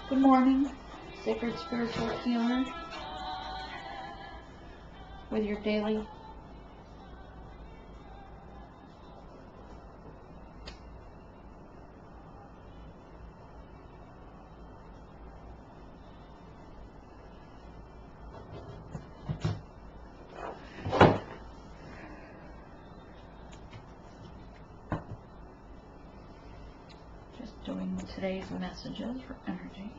Good morning, Sacred Spiritual Healer, with your daily doing today's messages for energy.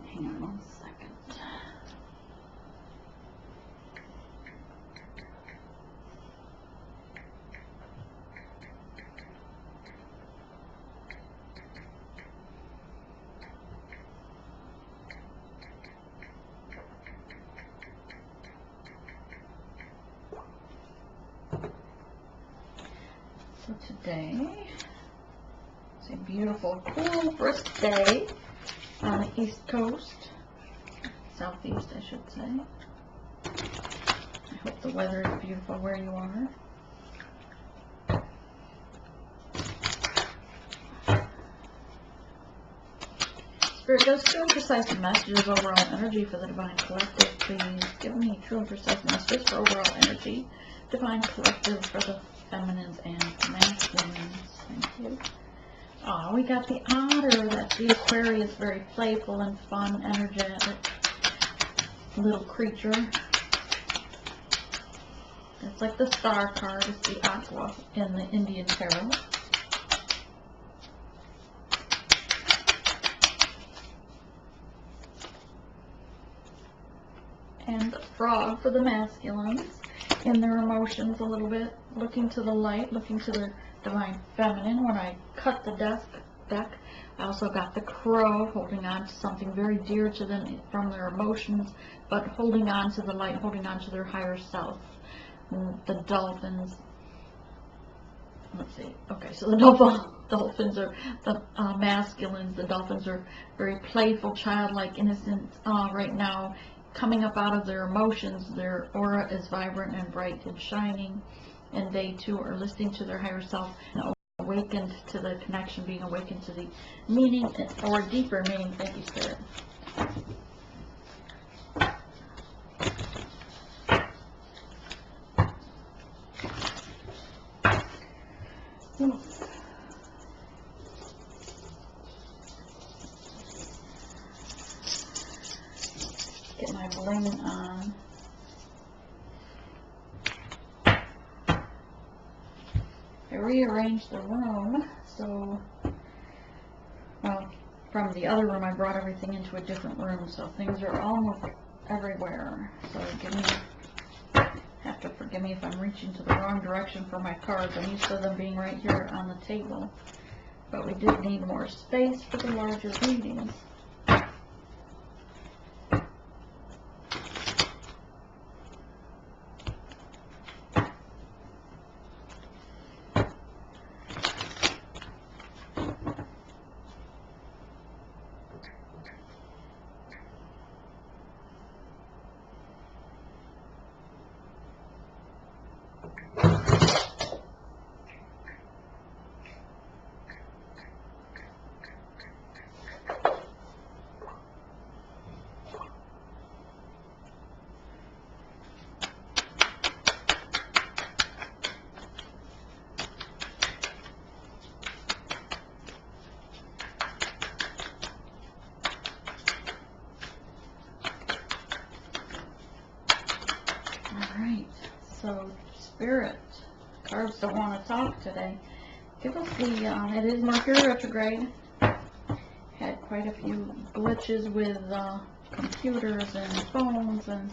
Hang on 1 second. So today, it's a beautiful, cool, brisk day on the East Coast, Southeast I should say. I hope the weather is beautiful where you are. Spirit, does true and precise messages of overall energy for the Divine Collective. Please give me true and precise messages for overall energy. Divine Collective for the feminines and masculines. Thank you. Oh, we got the otter. That's the Aquarius, very playful and fun, energetic little creature. It's like the star card. It's the aqua in the Indian tarot. And the frog for the masculines, in their emotions a little bit, looking to the light, looking to their divine feminine. When I cut the deck, I also got the crow, holding on to something very dear to them from their emotions, but holding on to the light, holding on to their higher self. And the dolphins, let's see, okay, so the dolphins are the masculines. The dolphins are very playful, childlike, innocent right now, coming up out of their emotions. Their aura is vibrant and bright and shining, and they too are listening to their higher self and awakened to the connection, being awakened to the meaning or deeper meaning. Thank you, Spirit. Get my bling on. I rearranged the room, so, well, from the other room I brought everything into a different room, so things are almost everywhere. So have to forgive me if I'm reaching to the wrong direction for my cards. I'm used to them being right here on the table, but we did need more space for the larger readings. Alright, so Spirit, cards don't want to talk today. Give us the, it is Mercury retrograde. Had quite a few glitches with computers and phones and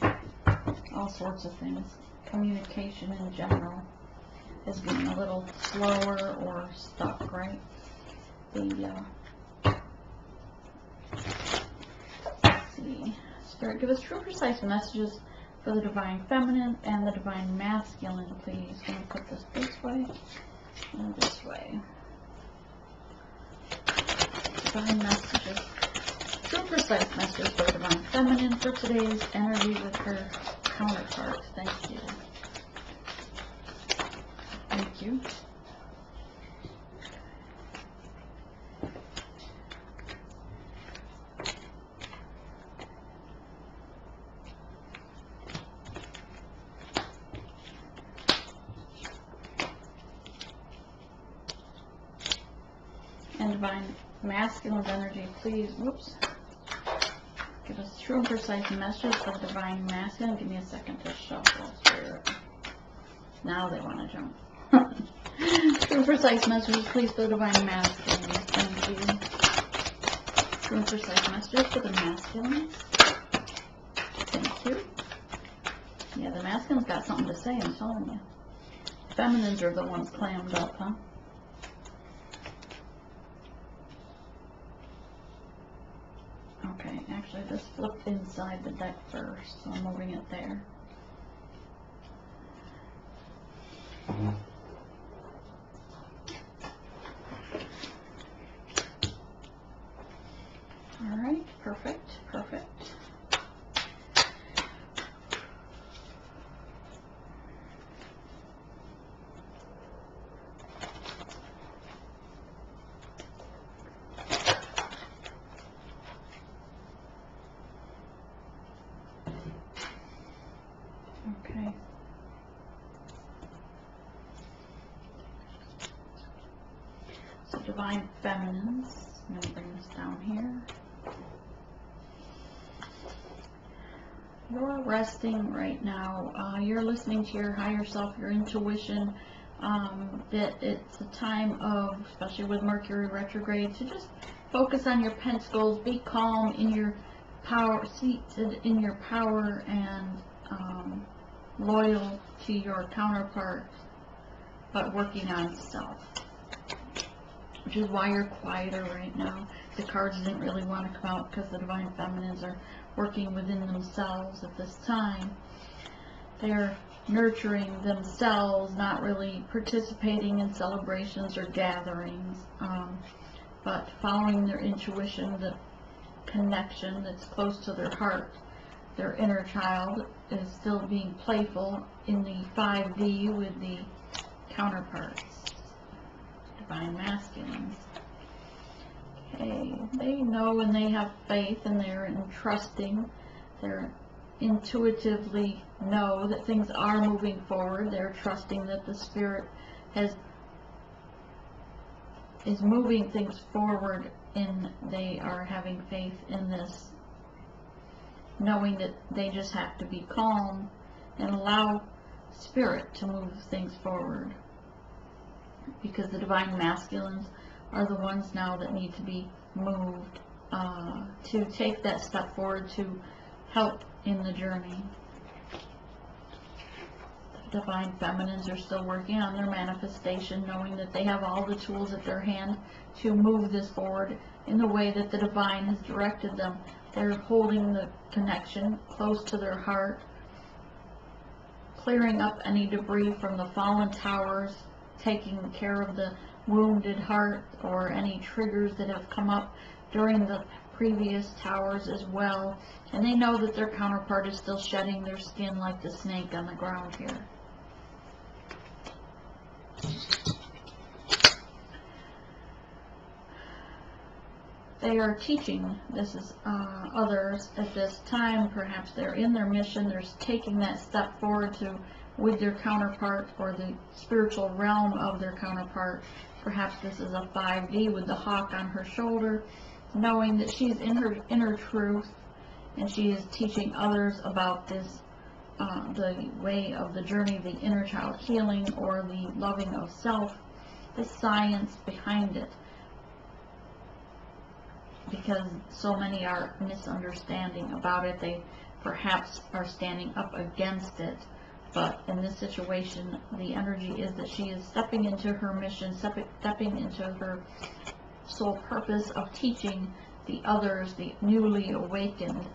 all sorts of things. Communication in general is being a little slower or stuck, right? Let's see. Spirit, give us true, precise messages for the Divine Feminine and the Divine Masculine, please. I'm going to put this way and this way. Divine messages. True, precise messages for the Divine Feminine for today's energy with her counterpart. Thank you. Thank you. And Divine Masculine's energy, please, whoops, give us true and precise messages for Divine Masculine. Give me a second to shuffle. Now they want to jump. True and precise messages, please, for the Divine Masculine. Thank you. True and precise messages for the Masculines. Thank you. Yeah, the Masculine's got something to say, I'm telling you. Feminines are the ones clammed up, huh? Okay, actually this flipped inside the deck first, so I'm moving it there. Alright, perfect, perfect. Okay. So Divine Feminines, I'm going to bring this down here. You're resting right now. You're listening to your higher self, your intuition. That it's a time of, especially with Mercury retrograde, to just focus on your pentacles, be calm in your power, seated in your power, and loyal to your counterpart, but working on self. Which is why you're quieter right now. The cards didn't really want to come out because the Divine Feminines are working within themselves at this time. They're nurturing themselves, not really participating in celebrations or gatherings, but following their intuition, the connection that's close to their heart. Their inner child is still being playful in the 5D with the counterparts, Divine Masculines. Okay, they know and they have faith and they're entrusting. They're intuitively know that things are moving forward. They're trusting that the Spirit is moving things forward, and they are having faith in this, knowing that they just have to be calm and allow Spirit to move things forward, because the Divine Masculines are the ones now that need to be moved to take that step forward to help in the journey. The Divine Feminines are still working on their manifestation, knowing that they have all the tools at their hand to move this forward in the way that the Divine has directed them. They're holding the connection close to their heart, clearing up any debris from the fallen towers, taking care of the wounded heart or any triggers that have come up during the previous towers as well. And they know that their counterpart is still shedding their skin like the snake on the ground here. They are teaching others at this time. Perhaps they're in their mission. They're taking that step forward with their counterpart, or the spiritual realm of their counterpart. Perhaps this is a 5D with the hawk on her shoulder, knowing that she's in her inner truth, and she is teaching others about this, the way of the journey, the inner child healing, or the loving of self, the science behind it. Because so many are misunderstanding about it, they perhaps are standing up against it. But in this situation, the energy is that she is stepping into her mission, stepping into her sole purpose of teaching the others, the newly awakened,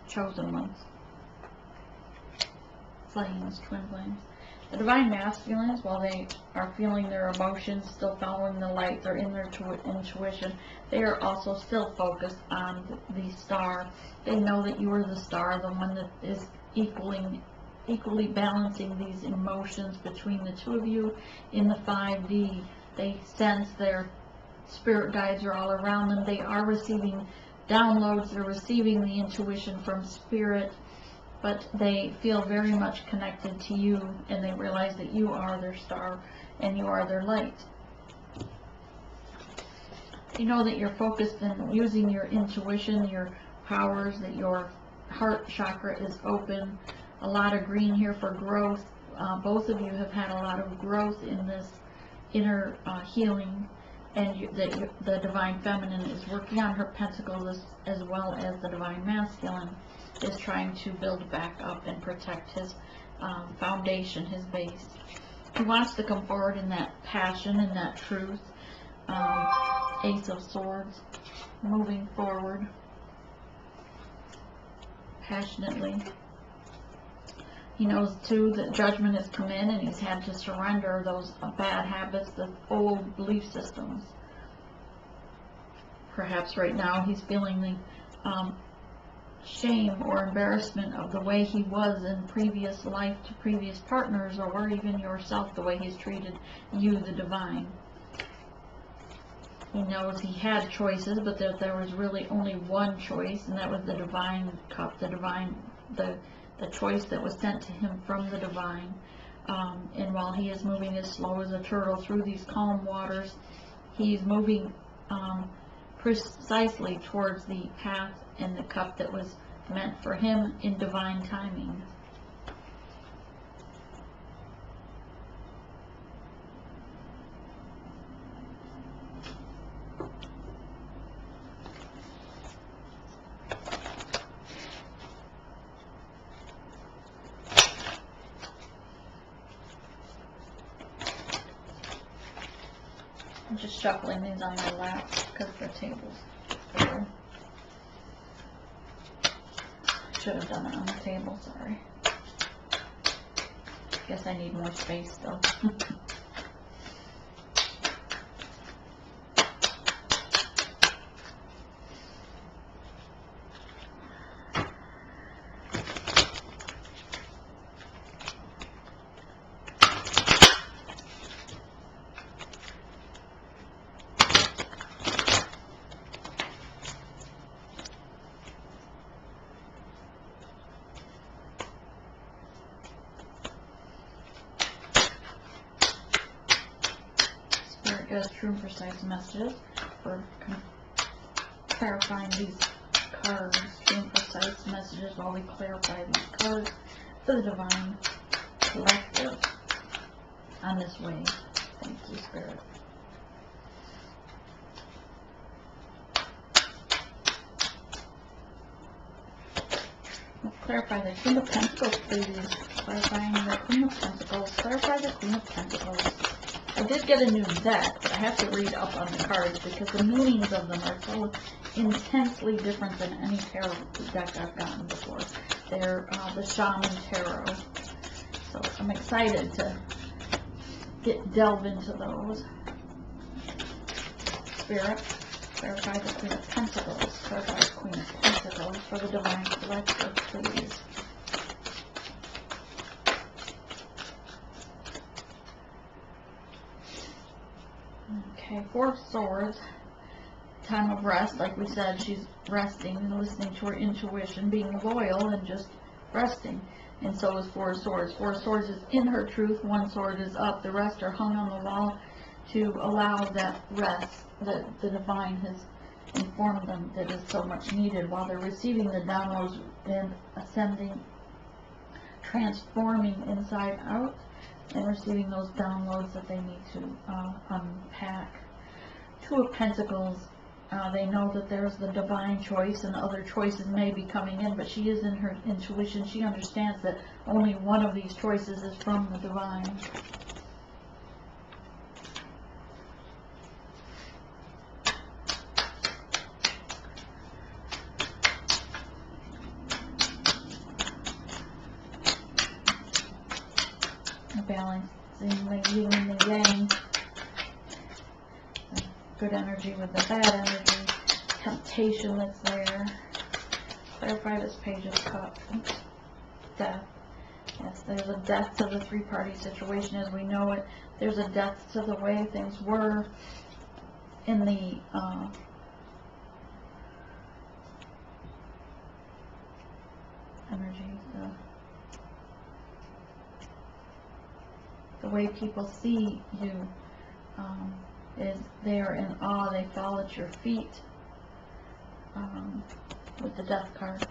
chosen ones. Flames, twin flames. The Divine Masculines, while they are feeling their emotions, still following the light, they're in their intuition, they are also still focused on the star. They know that you are the star, the one that is equaling equally balancing these emotions between the two of you in the 5D. They sense their spirit guides are all around them. They are receiving downloads. They're receiving the intuition from spirit, but they feel very much connected to you, and they realize that you are their star and you are their light. You know that you're focused in using your intuition, your powers, that your heart chakra is open. A lot of green here for growth. Both of you have had a lot of growth in this inner healing, and the Divine Feminine is working on her pentacles as well as the Divine Masculine is trying to build back up and protect his foundation, his base. He wants to come forward in that passion and that truth. Ace of Swords, moving forward passionately. He knows too that judgment has come in, and he's had to surrender those bad habits, the old belief systems. Perhaps right now he's feeling the shame or embarrassment of the way he was in previous life to previous partners, or even yourself, the way he's treated you, the divine. He knows he had choices, but that there was really only one choice, and that was the Divine Cup, the choice that was sent to him from the divine. And while he is moving as slow as a turtle through these calm waters, he's moving precisely towards the path and the cup that was meant for him in divine timing. I'm just shuffling these on my lap because the table's full. Should have done it on the table, sorry. Guess I need more space still. Gives true and precise messages for clarifying these cards. True and precise messages while we clarify these cards for the Divine Collective on this wave. Thank you, Spirit. We'll clarify the Queen of Pentacles, please. Clarifying the Queen of Pentacles. Clarify the Queen of Pentacles. I did get a new deck, but I have to read up on the cards because the meanings of them are so intensely different than any tarot deck I've gotten before. They're the Shaman Tarot. So I'm excited to delve into those. Spirit, clarify the Queen of Pentacles. Clarify the Queen of Pentacles for the Divine Collective, please. Okay, Four of Swords, time of rest. Like we said, she's resting and listening to her intuition, being loyal and just resting. And so is Four of Swords. Four of Swords is in her truth. One sword is up. The rest are hung on the wall to allow that rest that the divine has informed them that is so much needed while they're receiving the downloads and ascending, transforming inside out, and receiving those downloads that they need to unpack. Two of Pentacles, they know that there's the divine choice and other choices may be coming in, but she is in her intuition. She understands that only one of these choices is from the divine. Balancing the yin and the yang, the good energy with the bad energy, temptation that's there. Clarify this Page of Cups, Death, Yes, there's a death to the three-party situation as we know it. There's a death to the way things were in the energy, the way people see you is they are in awe. They fall at your feet with the death card.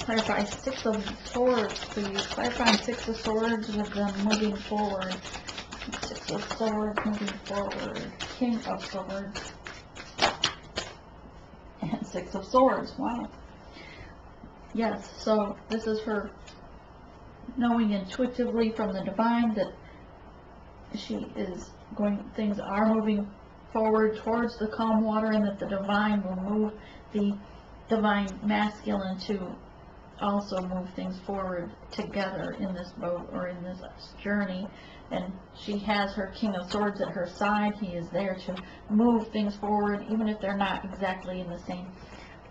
Clarify Six of Swords, please. Clarify Six of Swords with them moving forward. Six of Swords moving forward. King of Swords. And Six of Swords. Wow. Yes, so this is her knowing intuitively from the divine that she is going, things are moving forward towards the calm water, and that the divine will move the divine masculine to also move things forward together in this boat or in this journey. And she has her King of Swords at her side. He is there to move things forward, even if they're not exactly in the same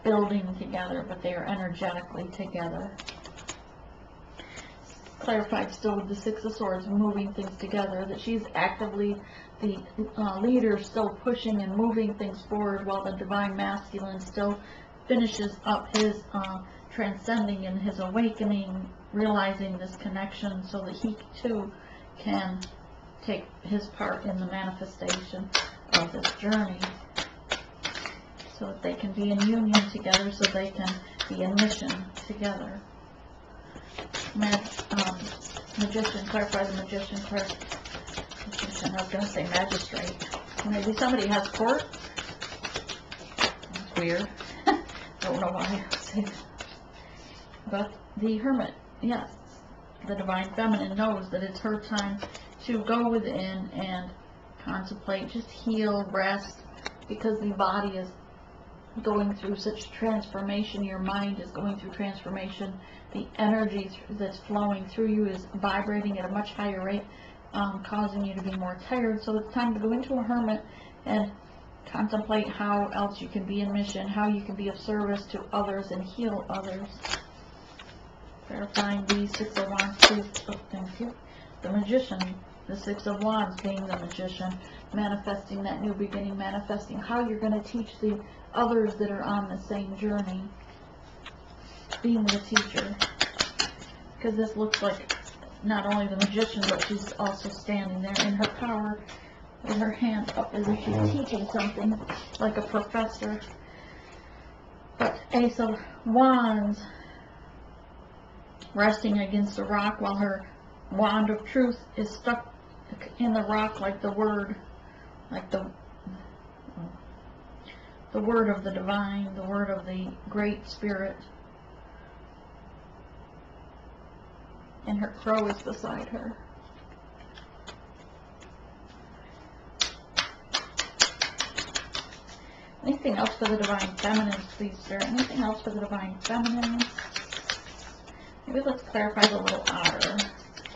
building together, but they are energetically together. Clarified still with the Six of Swords, moving things together, that she's actively the leader, still pushing and moving things forward, while the divine masculine still finishes up his transcending and his awakening, realizing this connection so that he too can take his part in the manifestation of this journey, so that they can be in union together, so they can be in mission together. Magician, clarify the magician, magician, I was going to say magistrate. Maybe somebody has court. That's weird. Don't know why I say that. But the hermit, yes, the divine feminine knows that it's her time to go within and contemplate, just heal, rest, because the body is going through such transformation, your mind is going through transformation, the energy that's flowing through you is vibrating at a much higher rate, causing you to be more tired. So it's time to go into a hermit and contemplate how else you can be in mission, how you can be of service to others and heal others. Verifying the Six of Wands, please. Oh, thank you. The magician, the Six of Wands being the magician, manifesting that new beginning, manifesting how you're going to teach the others that are on the same journey, being the teacher. Because this looks like not only the magician, but she's also standing there in her power with her hand up as if she's teaching something, like a professor. But Ace of Wands, resting against a rock while her wand of truth is stuck in the rock, like the word, like the word of the divine, the word of the great spirit. And her crow is beside her. Anything else for the divine feminine, please, sir? Anything else for the divine feminine? Maybe let's clarify the little otter.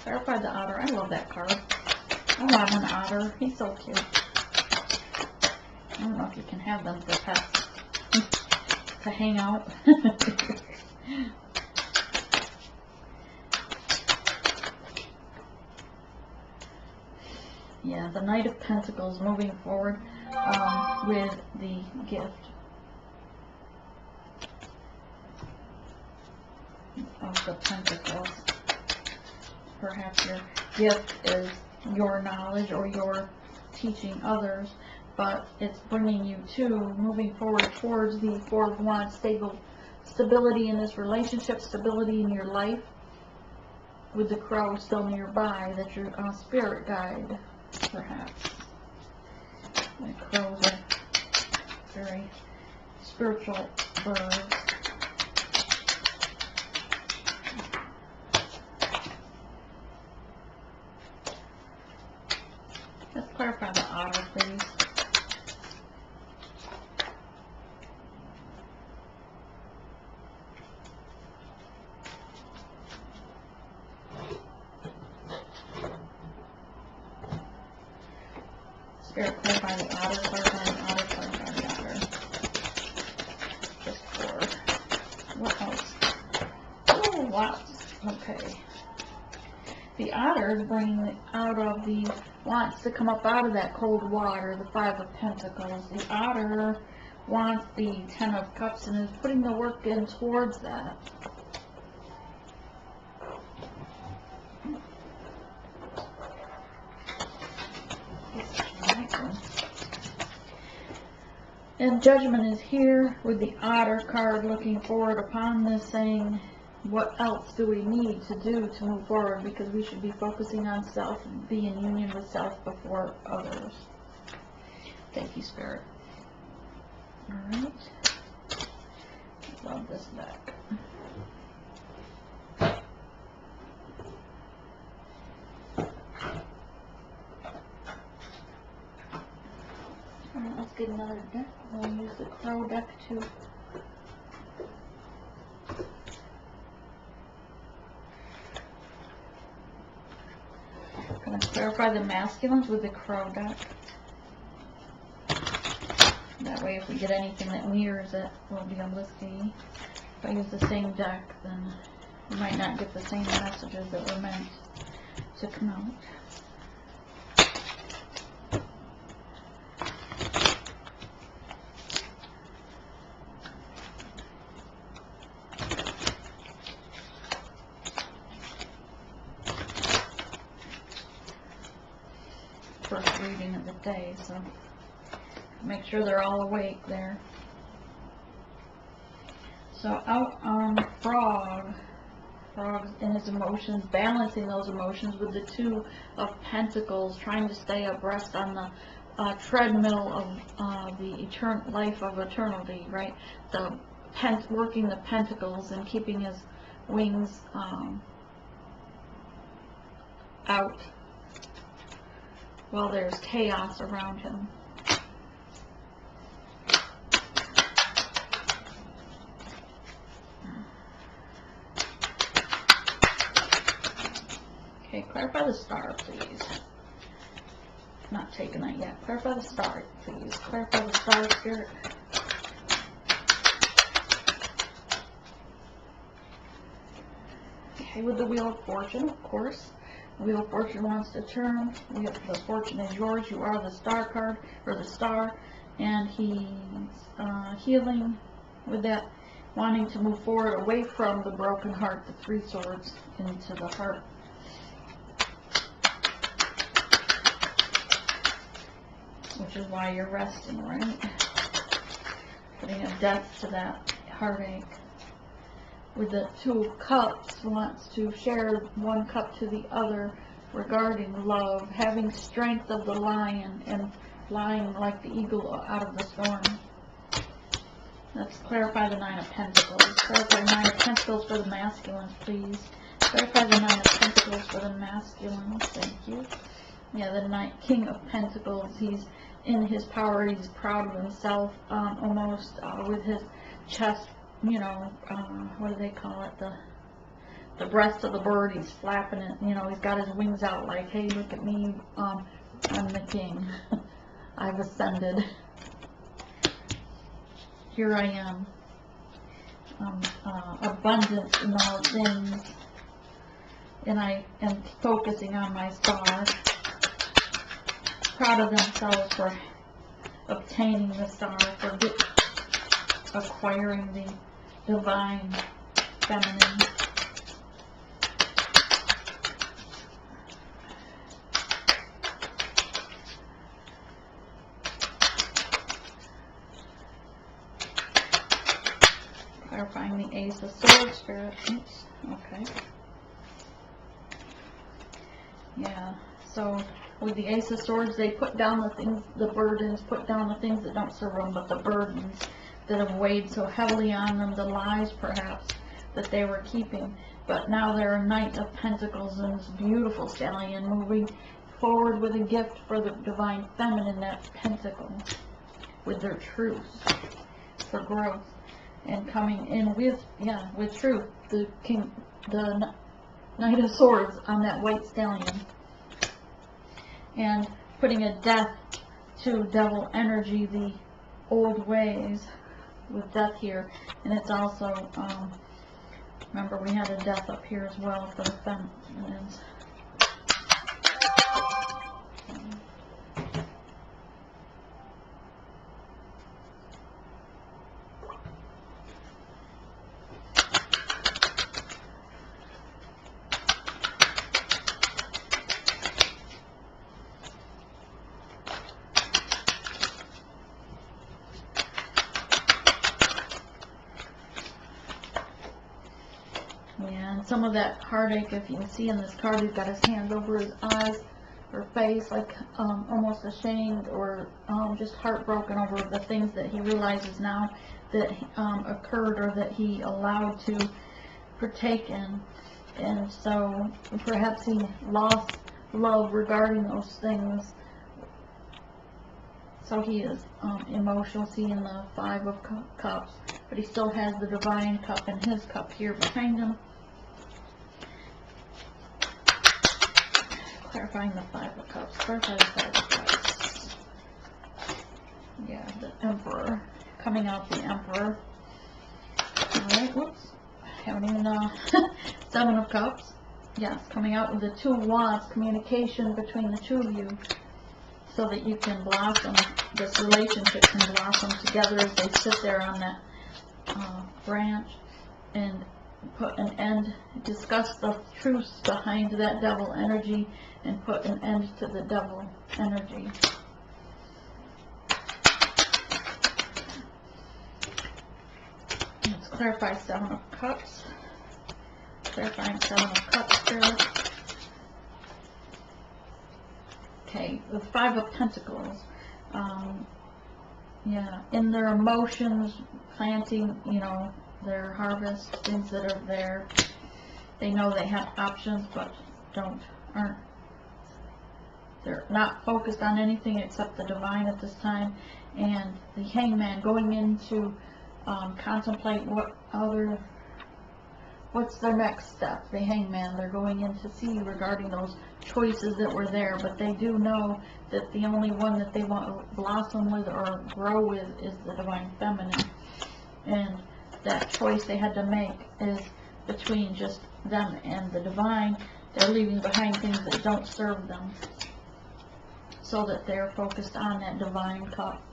Clarify the otter. I love that card. I want an otter. He's so cute. I don't know if you can have them for pets to hang out. Yeah, the Knight of Pentacles moving forward with the gift of the Pentacles. Perhaps your gift is your knowledge or your teaching others, but it's bringing you to moving forward towards the Four of Wands, stability in this relationship, stability in your life, with the crow still nearby, that your spirit guide, perhaps. The crows are very spiritual birds. Let's clarify the otter, please. Spirit, clarify the otter, clarify the otter, clarify the otter. Just for what Lots. Okay. The otter is bringing it out of the, wants to come up out of that cold water, the Five of Pentacles. The otter wants the Ten of Cups and is putting the work in towards that. And Judgment is here with the Otter card looking forward upon this, saying, what else do we need to do to move forward? Because we should be focusing on self, be in union with self before others. Thank you, Spirit. Alright. Love this deck. Alright, let's get another deck. We'll use the Crow deck too. I'm going to clarify the masculines with the Crow deck. That way if we get anything that mirrors it, we'll be able to see. If I use the same deck, then we might not get the same messages that were meant to come out. First reading of the day, so make sure they're all awake there. So out on Frog in his emotions, balancing those emotions with the Two of Pentacles, trying to stay abreast on the treadmill of the life of eternity, right? Working the pentacles and keeping his wings out while there's chaos around him. Okay, clarify the star, please. Not taking that yet. Clarify the star, please. Clarify the star, Spirit. Okay, with the Wheel of Fortune, of course. Wheel of Fortune wants to turn. The fortune is yours. You are the star card, or the star, and he's healing with that, wanting to move forward away from the broken heart, the Three Swords, into the heart. Which is why you're resting, right? Putting a death to that heartache. With the Two of Cups, wants to share one cup to the other regarding love, having strength of the lion and flying like the eagle out of the storm. Let's clarify the Nine of Pentacles. Clarify the Nine of Pentacles for the masculines, please. Clarify the Nine of Pentacles for the masculines. Thank you. Yeah, the King of Pentacles. He's in his power. He's proud of himself, almost with his chest, you know, what do they call it? The breast of the bird. He's flapping it. You know, he's got his wings out like, hey, look at me. I'm the king. I've ascended. Here I am. Abundance in all things. And I am focusing on my star. Proud of themselves for obtaining the star, for acquiring the divine feminine. Clarifying the Ace of Swords, Spirit. Oops. Okay. Yeah. So with the Ace of Swords, they put down the things, the burdens, put down the things that don't serve them, but the burdens that have weighed so heavily on them, the lies perhaps that they were keeping. But now they're a Knight of Pentacles and this beautiful stallion moving forward with a gift for the divine feminine, that pentacle, with their truth for growth, and coming in with, yeah, with truth, the king, the Knight of Swords on that white stallion, and putting a death to devil energy, the old ways, with death here. And it's also Remember, we had a death up here as well for the feminines. And some of that heartache, if you can see in this card, he's got his hands over his eyes or face, like almost ashamed or just heartbroken over the things that he realizes now that occurred or that he allowed to partake in. And so perhaps he lost love regarding those things. So he is emotional, seeing the Five of Cups, but he still has the Divine Cup in his cup here behind him. Clarifying the Five of Cups. Clarify the Five of Cups. Yeah, the Emperor. Coming out the Emperor. Alright, whoops. Haven't even, Seven of Cups. Yes, coming out with the Two of Wands. Communication between the two of you, so that you can blossom, this relationship can blossom together as they sit there on that branch and put an end, discuss the truths behind that devil energy and put an end to the devil energy. Let's clarify Seven of Cups. Clarifying Seven of Cups, Spirit. Okay, the Five of Pentacles. Yeah, in their emotions, planting, you know, their harvest, things that are there. They know they have options, but they're not focused on anything except the divine at this time. And the Hangman going into contemplate what's their next step. The Hangman, they're going in to see regarding those choices that were there, but they do know that the only one that they want to blossom with or grow with is the Divine Feminine. And that choice they had to make is between just them and the divine. They're leaving behind things that don't serve them, so that they're focused on that Divine Cup.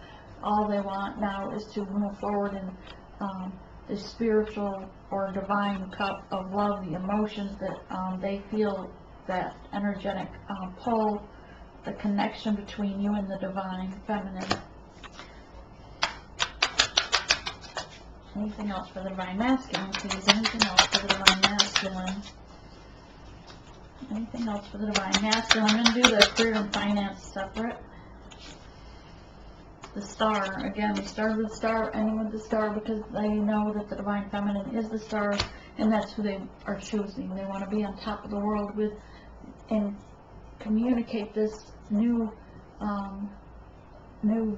All they want now is to move forward in the spiritual or divine cup of love, the emotions that they feel, that energetic pull, the connection between you and the Divine Feminine. Anything else for the Divine Masculine, please? Anything else for the Divine Masculine? Anything else for the Divine Masculine? I'm going to do the career and finance separate. The Star. Again, we started with the Star, ending with the Star, because they know that the Divine Feminine is the Star, and that's who they are choosing. They want to be on top of the world with and communicate this new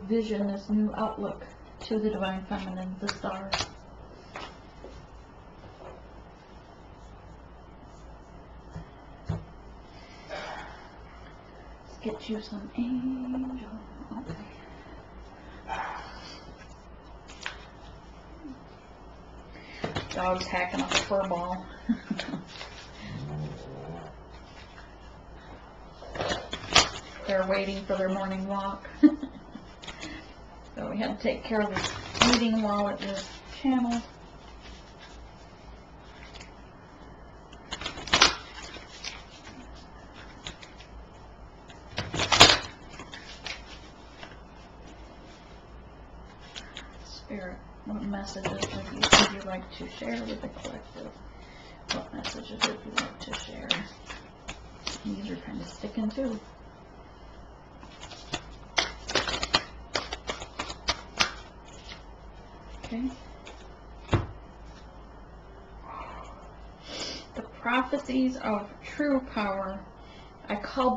vision, this new outlook to the Divine Feminine, the Star. Let's get you some angel. Okay. Dog's hacking up a fur ball. They're waiting for their morning walk. So we had to take care of this meeting while it was channeled. Spirit, what messages would you like to share with the collective? What messages would you like to share? These are kind of sticking too. Okay. The prophecies of true power. I call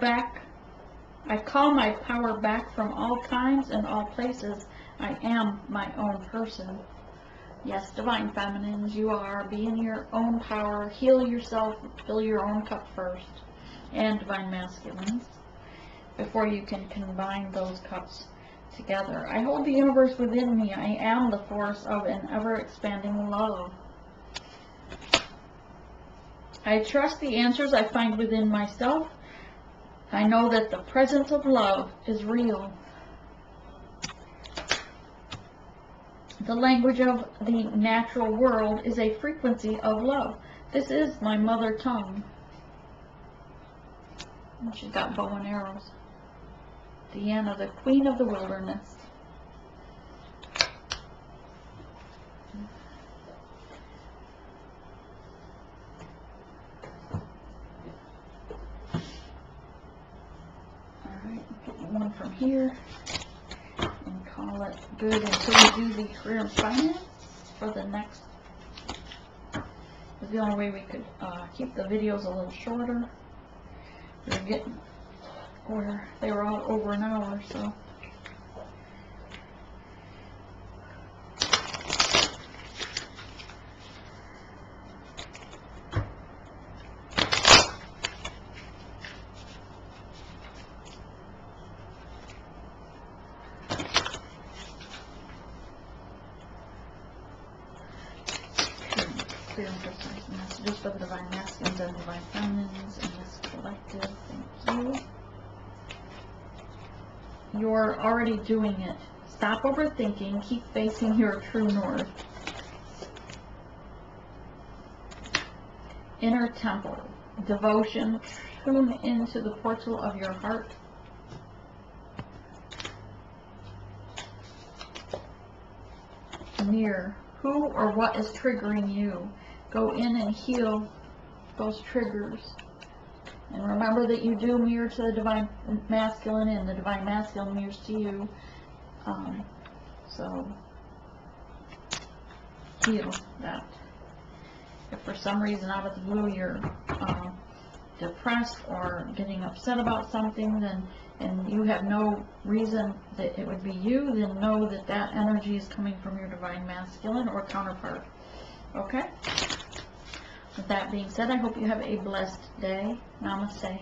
my power back from all times and all places. I am my own person. Yes, Divine Feminines, you are. Be in your own power. Heal yourself. Fill your own cup first. And Divine Masculines, before you can combine those cups together. I hold the universe within me. I am the force of an ever-expanding love. I trust the answers I find within myself. I know that the presence of love is real. The language of the natural world is a frequency of love. This is my mother tongue. And she's got bow and arrows. Deanna, the queen of the wilderness. Alright, get one from here and call it good until we do the career and finance for the next. It's the only way we could keep the videos a little shorter. We were getting where they were all over an hour, so. Clear and precise messages for the divine masculines and divine feminines in this collective. Thank you. You're already doing it. Stop overthinking. Keep facing your true north. Inner temple. Devotion. Tune into the portal of your heart. Mirror. Who or what is triggering you? Go in and heal those triggers. And remember that you do mirror to the divine masculine, and the divine masculine mirrors to you. So heal that. If for some reason out of the blue you're depressed or getting upset about something, then and you have no reason that it would be you, then know that that energy is coming from your divine masculine or counterpart. Okay? With that being said, I hope you have a blessed day. Namaste.